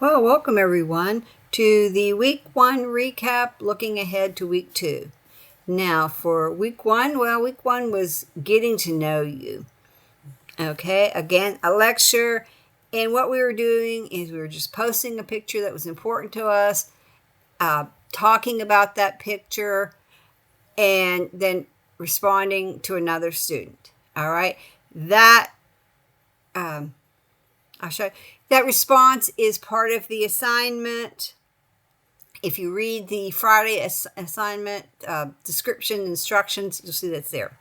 Well, welcome everyone to the week 1 recap, looking ahead to week 2. Now, for week 1, week 1 was getting to know you. Okay, again, a lecture, and what we were doing is we were just posting a picture that was important to us, talking about that picture, and then responding to another student. All right, that I'll show you. That response is part of the assignment. If you read the Friday assignment description instructions, you'll see that's there.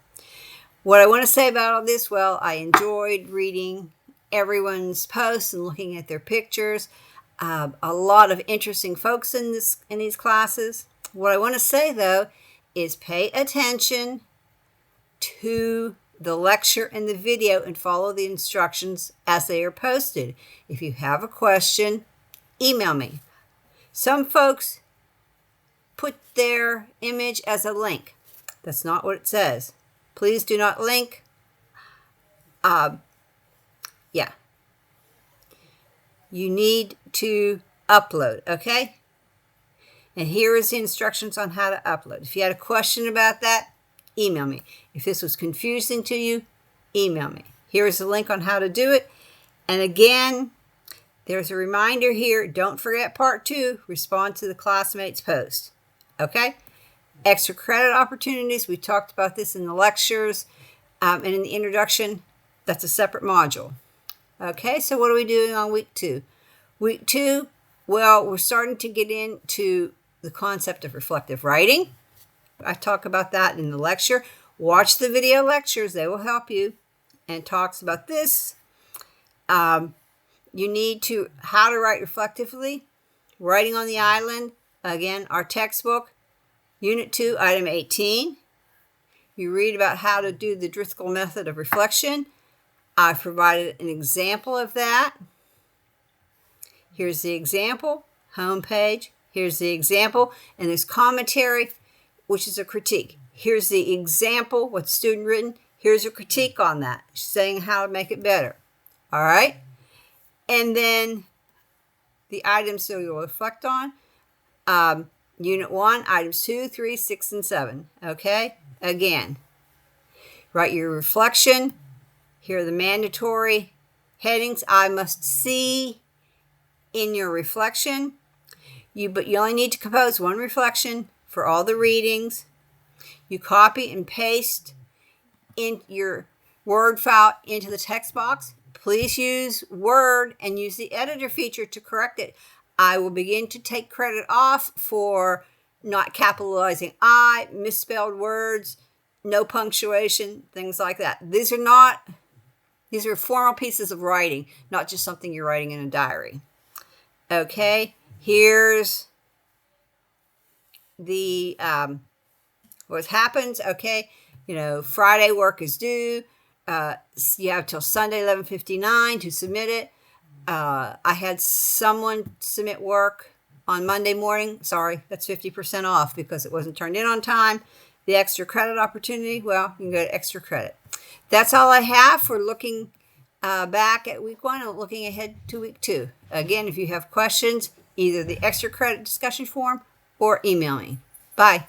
What I want to say about all this, I enjoyed reading everyone's posts and looking at their pictures. A lot of interesting folks in these classes. What I want to say, though, is pay attention to the lecture and the video and follow the instructions as they are posted. If you have a question, email me. Some folks put their image as a link. That's not what it says. Please do not link. You need to upload, okay? And here is the instructions on how to upload. If you had a question about that, email me. If this was confusing to you, email me. Here is the link on how to do it. And again, there's a reminder here. Don't forget part 2, respond to the classmates' post. Okay? Extra credit opportunities. We talked about this in the lectures and in the introduction. That's a separate module. Okay, so what are we doing on week 2? Week 2, we're starting to get into the concept of reflective writing. I talk about that in the lecture. Watch the video lectures. They will help you. And talks about this. You need to how to write reflectively. Writing on the Island. Again, our textbook. Unit 2, item 18. You read about how to do the Driscoll method of reflection. I've provided an example of that. Here's the example. Homepage. Here's the example. And there's commentary, which is a critique. Here's the example, what's student written. Here's a critique on that, saying how to make it better. All right? And then the items that you'll reflect on. Unit 1, items 2, 3, 6, and 7. Okay? Again, write your reflection. Here are the mandatory headings. I must see in your reflection. But you only need to compose one reflection for all the readings. You copy and paste in your Word file into the text box. Please use Word and use the editor feature to correct it. I will begin to take credit off for not capitalizing I, misspelled words, no punctuation, things like that. These are formal pieces of writing, not just something you're writing in a diary. Okay, here's the what happens. Okay, Friday work is due. You have till Sunday 11:59 to submit it. I had someone submit work on Monday morning. Sorry, that's 50% off because it wasn't turned in on time. The extra credit opportunity, you can go to extra credit. That's all I have for looking back at week 1 and looking ahead to week 2. Again, if you have questions, either the extra credit discussion forum or email me. Bye.